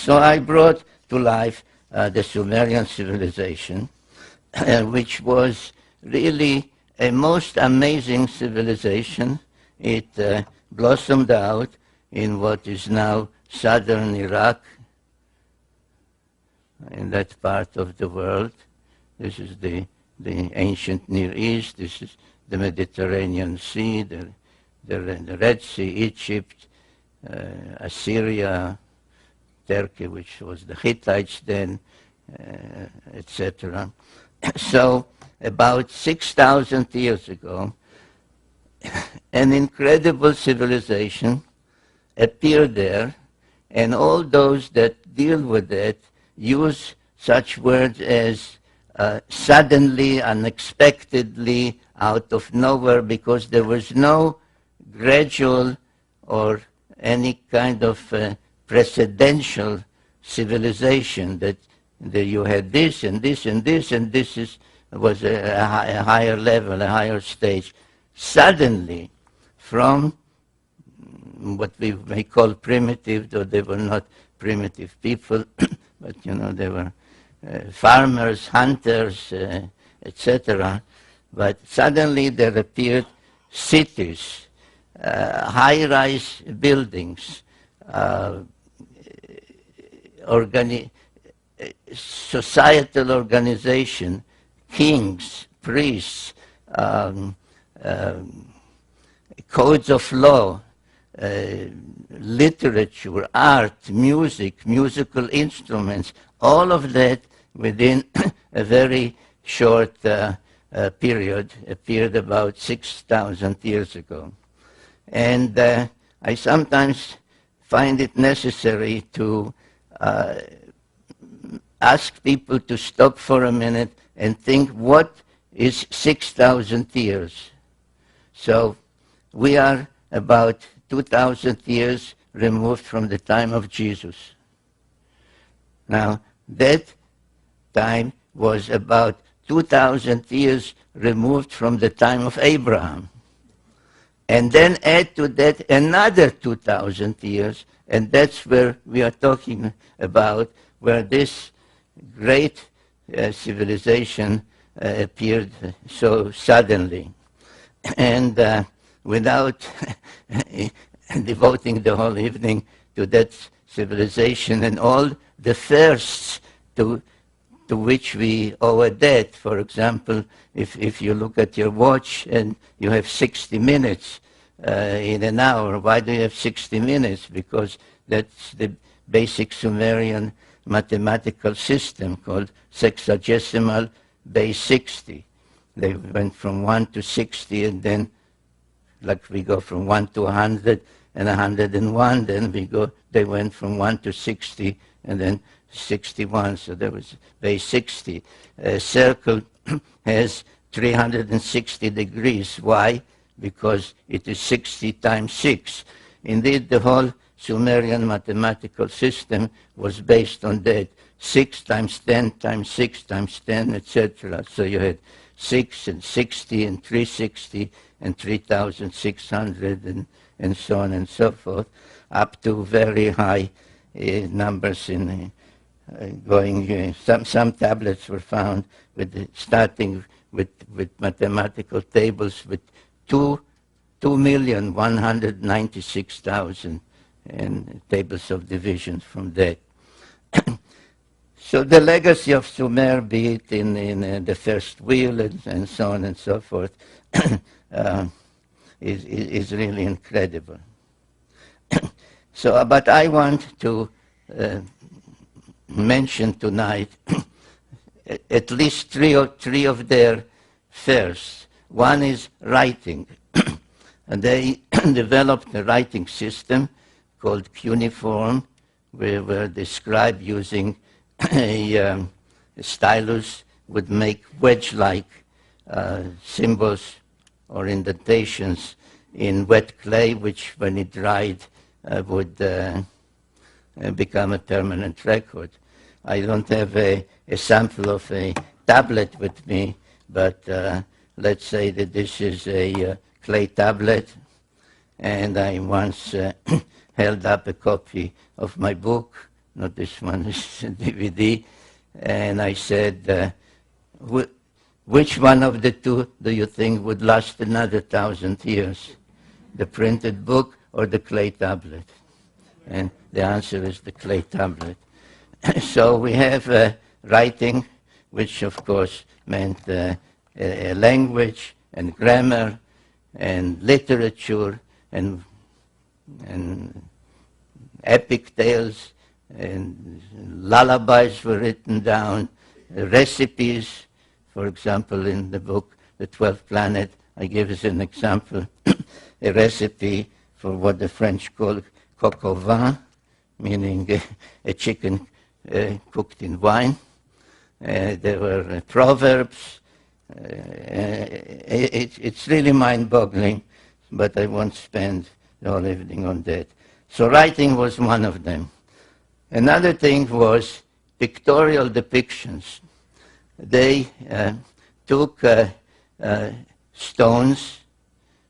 So I brought to life the Sumerian civilization, which was really a most amazing civilization. It blossomed out in what is now southern Iraq, in that part of the world. This is the ancient Near East. This is the Mediterranean Sea, the Red Sea, Egypt, Assyria, Turkey, which was the Hittites then, etc. So about 6,000 years ago, an incredible civilization appeared there, and all those that deal with it use such words as suddenly, unexpectedly, out of nowhere, because there was no gradual or any kind of precedential civilization that you had this and this and this, and this was a higher level, a higher stage. Suddenly, from what we may call primitive, though they were not primitive people, but they were farmers, hunters, etc. But suddenly there appeared cities, high-rise buildings, societal organization, kings, priests, codes of law, literature, art, music, musical instruments, all of that within a very short period, appeared about 6,000 years ago. And I sometimes find it necessary to ask people to stop for a minute and think, what is 6,000 years? So we are about 2,000 years removed from the time of Jesus. Now, that time was about 2,000 years removed from the time of Abraham. And then add to that another 2,000 years, and that's where we are talking about, where this great civilization appeared so suddenly. And without devoting the whole evening to that civilization and all the firsts to which we owe a debt. For example, if you look at your watch and you have 60 minutes in an hour, why do you have 60 minutes? Because that's the basic Sumerian mathematical system called sexagesimal base 60. They went from 1 to 60, and then like we go from 1 to 100 and 101, then they went from 1 to 60 and then 61, so there was base 60. A circle has 360 degrees. Why? Because it is 60 times 6. Indeed, the whole Sumerian mathematical system was based on that. 6 times 10 times 6 times 10, etc. So you had 6 and 60 and 360 and 3,600 and so on and so forth, up to very high numbers in going. Some tablets were found starting with mathematical tables with 2,196,000 and tables of divisions from that. So the legacy of Sumer, be it in the first wheel and so on and so forth, is really incredible. So, but I want to mention tonight at least three of their firsts. One is writing. And they developed a writing system called cuneiform, where the scribe using a stylus would make wedge-like symbols or indentations in wet clay, which when it dried would become a permanent record. I don't have a sample of a tablet with me, but let's say that this is a clay tablet, and I once held up a copy of my book not this one, this DVD, and I said, which one of the two do you think would last another 1,000 years? The printed book or the clay tablet? And the answer is the clay tablet. So we have writing, which of course meant a language and grammar and literature and epic tales and lullabies were written down, recipes. For example, in the book, The 12th Planet, I give as an example a recipe for what the French call coq au vin, meaning a chicken cooked in wine. There were proverbs. It's really mind-boggling, but I won't spend the whole evening on that. So writing was one of them. Another thing was pictorial depictions. They took stones,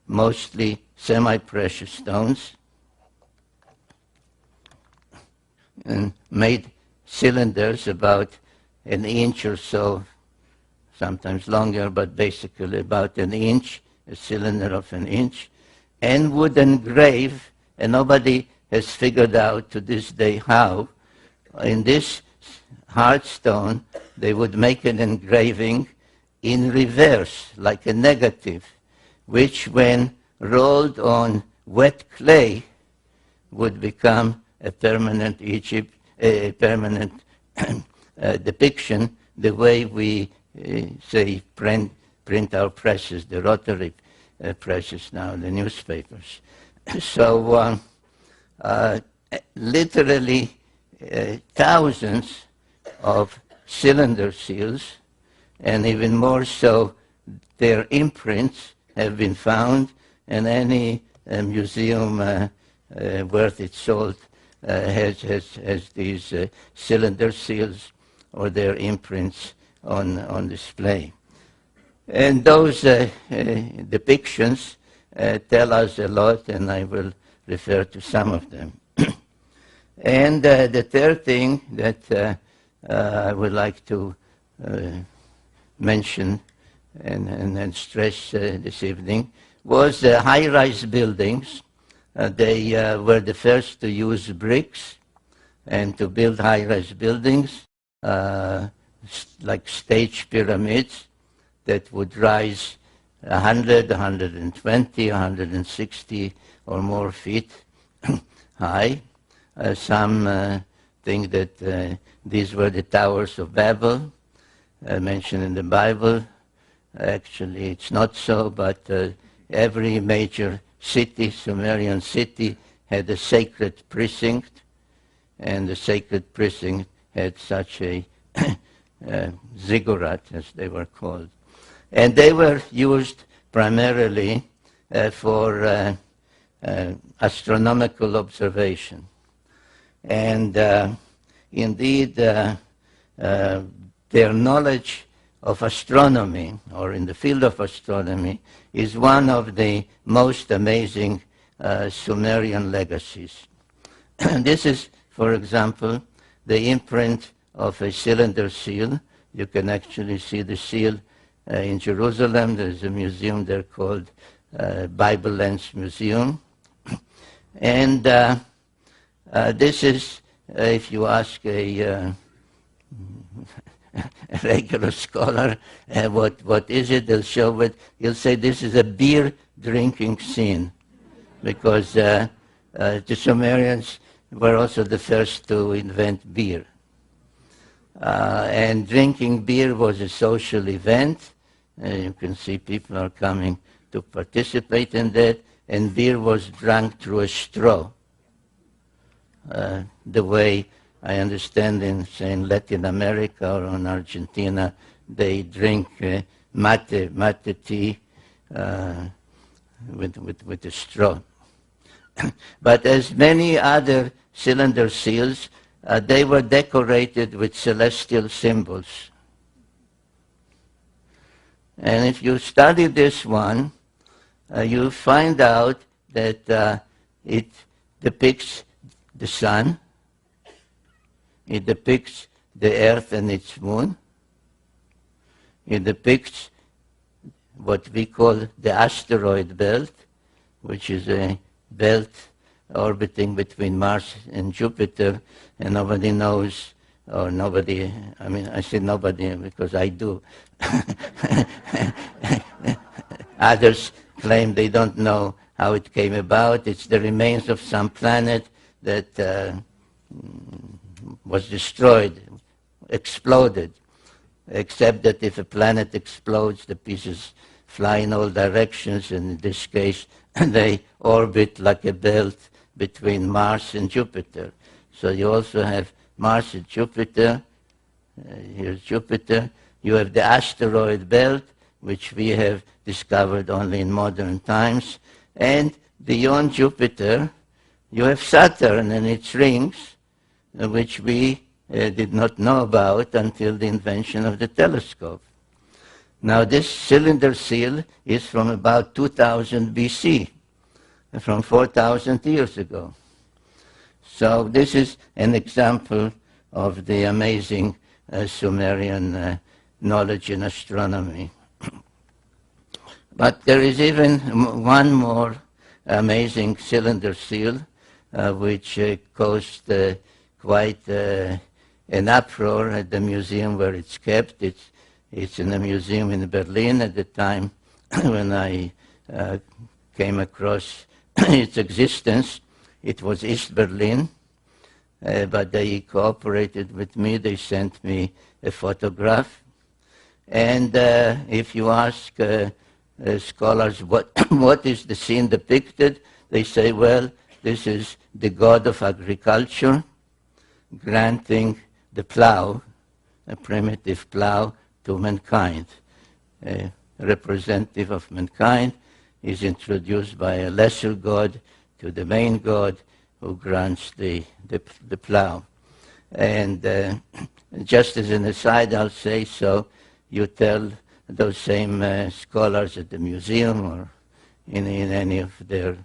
mostly semi-precious stones, and made cylinders about an inch or so, sometimes longer, but basically about an inch, a cylinder of an inch, and would engrave, and nobody has figured out to this day how, in this hard stone, they would make an engraving in reverse, like a negative, which when rolled on wet clay would become a permanent depiction, the way we say print our presses, the rotary presses now, the newspapers. So literally thousands of cylinder seals, and even more so, their imprints have been found, and any museum worth its salt has these cylinder seals or their imprints on display. And those depictions tell us a lot, and I will refer to some of them. And the third thing that I would like to mention and stress this evening was high-rise buildings. They were the first to use bricks and to build high-rise buildings, like stage pyramids that would rise 100, 120, 160 or more feet high. Some think that these were the towers of Babel, mentioned in the Bible. Actually, it's not so, but every major city, Sumerian city, had a sacred precinct, and the sacred precinct had such a ziggurat, as they were called. And they were used primarily for astronomical observation. And indeed, their knowledge of astronomy, or in the field of astronomy, is one of the most amazing Sumerian legacies. This is, for example, the imprint of a cylinder seal. You can actually see the seal in Jerusalem. There's a museum there called Bible Lens Museum. And this is, if you ask a regular scholar, what is it? They'll show it. He'll say this is a beer drinking scene, because the Sumerians were also the first to invent beer. And drinking beer was a social event. You can see people are coming to participate in that, and beer was drunk through a straw. The way I understand in, say, in Latin America or in Argentina, they drink mate tea with a straw. But as many other cylinder seals, they were decorated with celestial symbols. And if you study this one, you find out that it depicts the sun, It depicts the Earth and its moon. It depicts what we call the asteroid belt, which is a belt orbiting between Mars and Jupiter, and nobody knows, or nobody, I mean, I say nobody because I do. Others claim they don't know how it came about. It's the remains of some planet that was destroyed, exploded, except that if a planet explodes, the pieces fly in all directions, and in this case, they orbit like a belt between Mars and Jupiter. So you also have Mars and Jupiter. Here's Jupiter. You have the asteroid belt, which we have discovered only in modern times. And beyond Jupiter, you have Saturn and its rings, which we did not know about until the invention of the telescope. Now, this cylinder seal is from about 2000 BC, from 4,000 years ago. So this is an example of the amazing Sumerian knowledge in astronomy. But there is even one more amazing cylinder seal, which caused quite an uproar at the museum where it's kept. It's in a museum in Berlin at the time when I came across its existence. It was East Berlin, but they cooperated with me. They sent me a photograph. And if you ask scholars what is the scene depicted, they say, well, this is the god of agriculture granting the plow, a primitive plow, to mankind. A representative of mankind is introduced by a lesser god to the main god who grants the plow. And just as an aside, I'll say, so you tell those same scholars at the museum or in any of their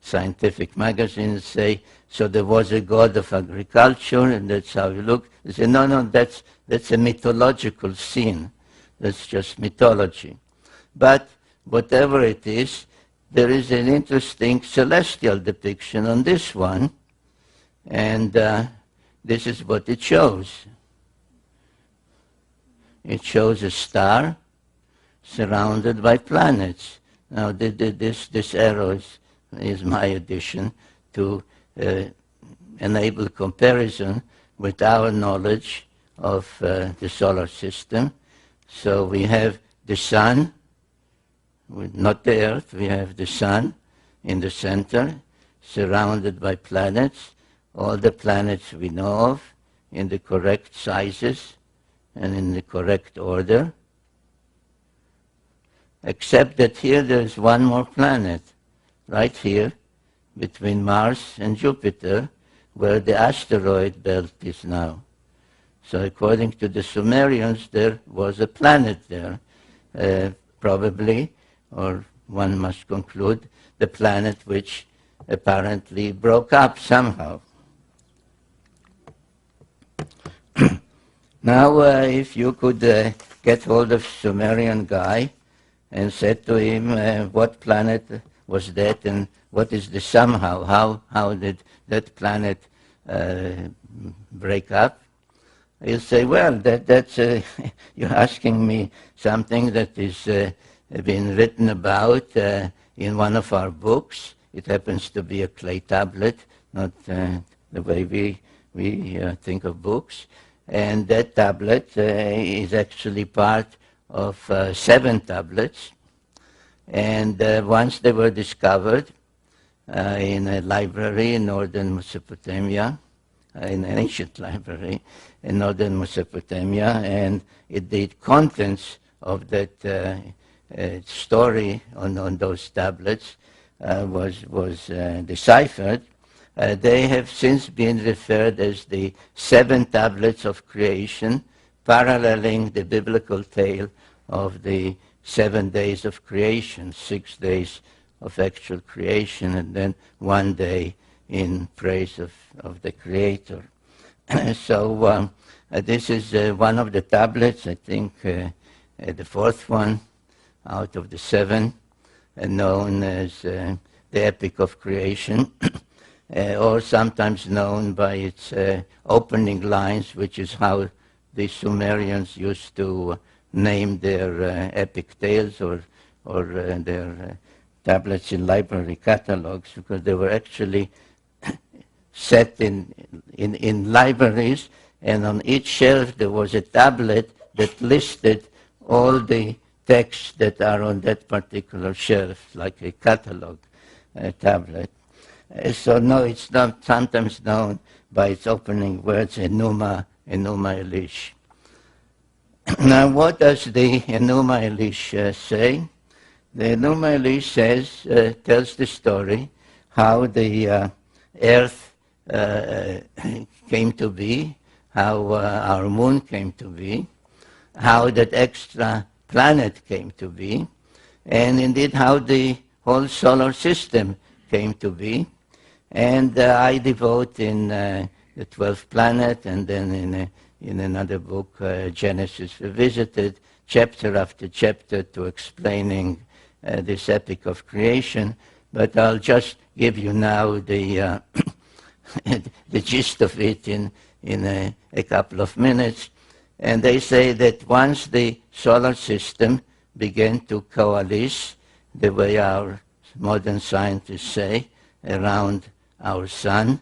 scientific magazines, say, so there was a god of agriculture and that's how you look. They say, no, that's a mythological scene. That's just mythology. But whatever it is, there is an interesting celestial depiction on this one, and this is what it shows. It shows a star surrounded by planets. Now, this arrow is my addition to enable comparison with our knowledge of the solar system. So we have the sun, not the Earth, we have the sun in the center, surrounded by planets, all the planets we know of, in the correct sizes and in the correct order, except that here there's one more planet, right here, between Mars and Jupiter, where the asteroid belt is now. So according to the Sumerians, there was a planet there, probably, or one must conclude, the planet which apparently broke up somehow. Now, if you could get hold of Sumerian guy and said to him, what planet was that and what is the somehow, how did that planet break up? He'll say, well, that's you're asking me something that is been written about in one of our books. It happens to be a clay tablet, not the way we think of books. And that tablet is actually part of 7 tablets. And once they were discovered in a library in northern Mesopotamia, in an ancient library in northern Mesopotamia, and the contents of that story on those tablets was deciphered. They have since been referred as the 7 tablets of creation, paralleling the biblical tale of the 7 days of creation, 6 days of actual creation, and then 1 day in praise of the Creator. So this is one of the tablets, I think the fourth one out of the seven, known as the Epic of Creation, or sometimes known by its opening lines, which is how the Sumerians used to name their epic tales or their tablets in library catalogs, because they were actually set in libraries, and on each shelf there was a tablet that listed all the texts that are on that particular shelf, like a catalog tablet. So no, it's not sometimes known by its opening words, Enuma Elish. Now, what does the Enuma Elish say? The Enuma Elish tells the story how the Earth came to be, how our moon came to be, how that extra planet came to be, and indeed how the whole solar system came to be. And I devote in the 12th planet, and then in another book, Genesis Revisited, chapter after chapter to explaining this epic of creation. But I'll just give you now the the gist of it in a couple of minutes. And they say that once the solar system began to coalesce, the way our modern scientists say, around our sun,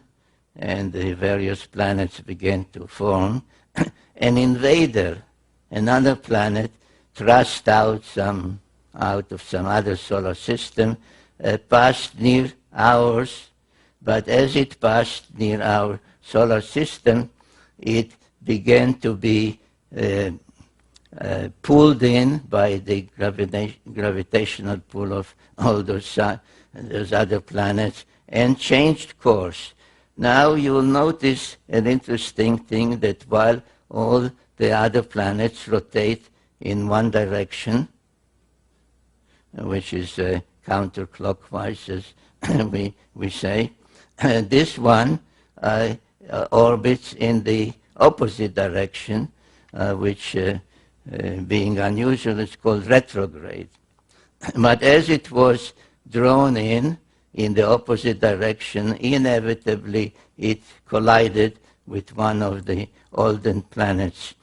and the various planets began to form, an invader, another planet, thrust out of some other solar system, passed near ours, but as it passed near our solar system, it began to be pulled in by the gravitational pull of all those other planets and changed course. Now you will notice an interesting thing, that while all the other planets rotate in one direction, which is counterclockwise, as we say, this one orbits in the opposite direction, which, being unusual, is called retrograde. But as it was drawn in the opposite direction, inevitably it collided with one of the olden planets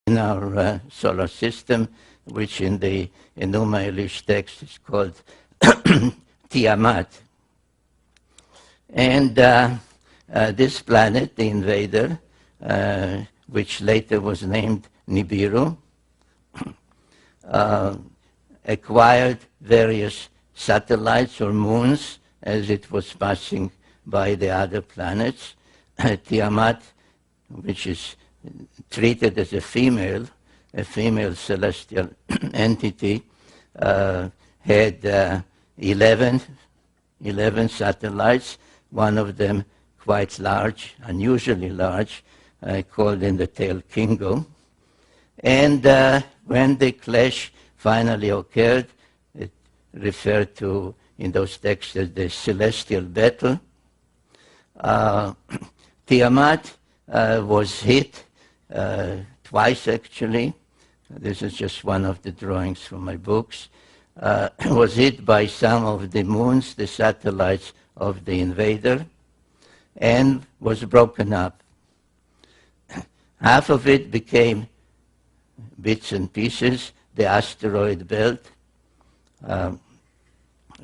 in our solar system, which in the Enuma Elish text is called Tiamat. And this planet, the invader, which later was named Nibiru, acquired various satellites or moons as it was passing by the other planets. Tiamat, which is treated as a female celestial entity, had 11 satellites, one of them quite large, unusually large, called in the tale Kingo. And when the clash finally occurred, it referred to in those texts as the celestial battle. Tiamat was hit twice, actually. This is just one of the drawings from my books. Was hit by some of the moons, the satellites of the invader, and was broken up. Half of it became bits and pieces, the asteroid belt,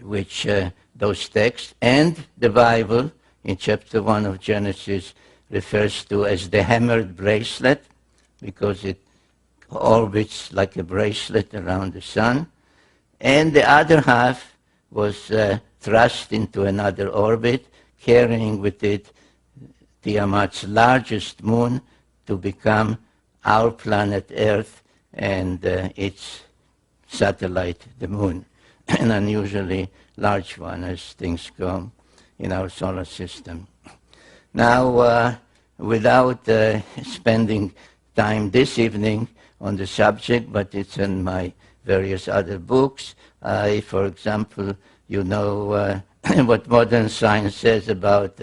which those texts and the Bible in chapter 1 of Genesis refers to as the hammered bracelet, because it orbits like a bracelet around the sun. And the other half was thrust into another orbit, carrying with it Tiamat's largest moon to become our planet Earth and its satellite, the moon, an unusually large one as things go in our solar system. Now, without spending time this evening on the subject, but it's in my various other books. For example, you know what modern science says about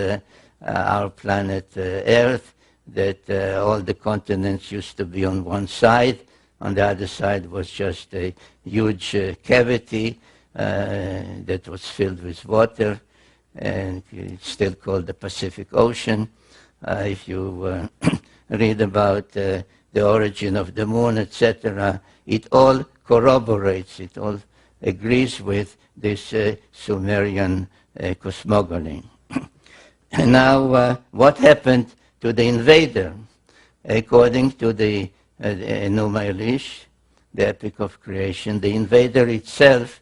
our planet Earth. that all the continents used to be on one side. On the other side was just a huge cavity that was filled with water, and it's still called the Pacific Ocean. If you read about the origin of the moon, etc., it all corroborates, it all agrees with this Sumerian cosmogony. And now, what happened to the invader? According to the Enuma Elish, the Epic of Creation, the invader itself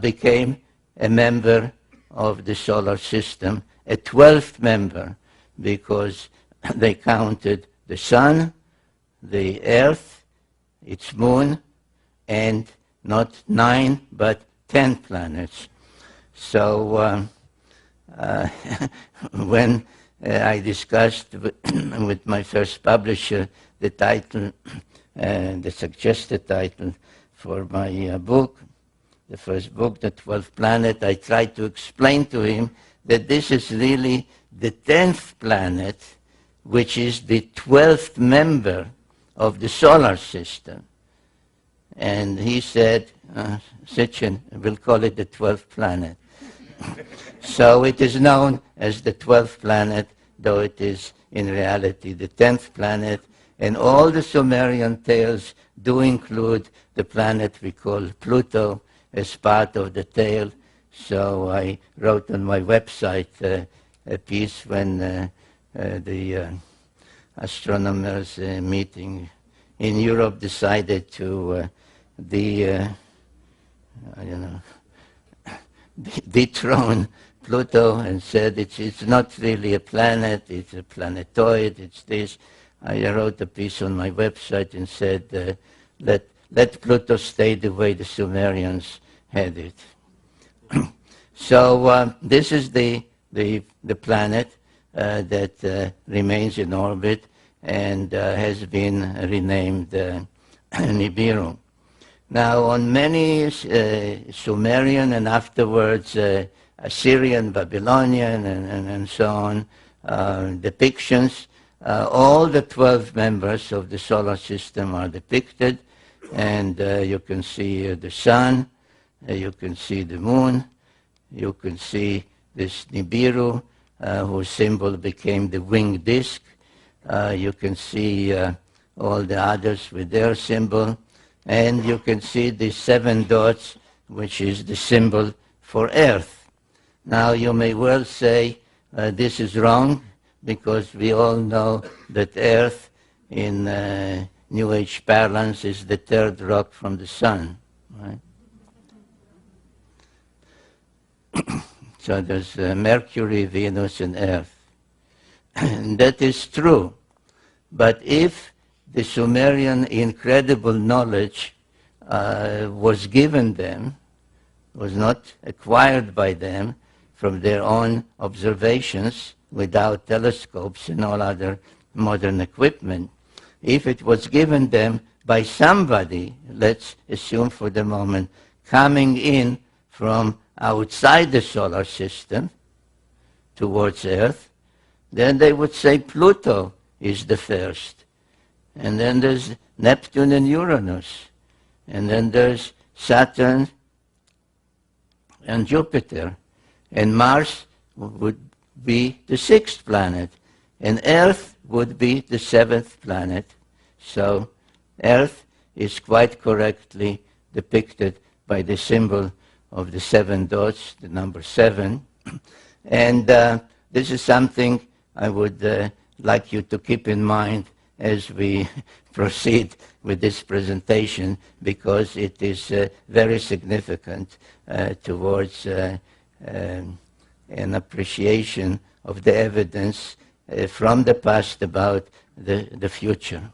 became a member of the solar system, a 12th member, because they counted the sun, the earth, its moon, and not 9 but 10 planets. So when I discussed with my first publisher the title, the suggested title for my book, the first book, The 12th Planet, I tried to explain to him that this is really the 10th planet, which is the 12th member of the solar system. And he said, Sitchin, we'll call it the 12th planet. So it is known as the 12th planet, though it is in reality the 10th planet. And all the Sumerian tales do include the planet we call Pluto as part of the tale. So I wrote on my website a piece when the astronomers meeting in Europe decided to dethrone Pluto and said it's not really a planet, it's a planetoid, it's this. I wrote a piece on my website and said, let Pluto stay the way the Sumerians had it. So this is the planet that remains in orbit and has been renamed Nibiru. Now, on many Sumerian and afterwards Assyrian, Babylonian, and so on depictions, all the 12 members of the solar system are depicted, and you can see the sun, you can see the moon, you can see this Nibiru, whose symbol became the winged disk. You can see all the others with their symbol, and you can see the 7 dots, which is the symbol for Earth. Now, you may well say this is wrong, because we all know that Earth in New Age parlance is the 3rd rock from the sun, right? So there's Mercury, Venus, and Earth. And that is true. But if the Sumerian incredible knowledge was given them, was not acquired by them from their own observations without telescopes and all other modern equipment, if it was given them by somebody, let's assume for the moment, coming in from outside the solar system towards Earth, then they would say Pluto is the first. And then there's Neptune and Uranus. And then there's Saturn and Jupiter. And Mars would be the 6th planet. And Earth would be the 7th planet. So Earth is quite correctly depicted by the symbol of the 7 dots, the number 7. And this is something I would like you to keep in mind as we proceed with this presentation, because it is very significant towards an appreciation of the evidence from the past about the future.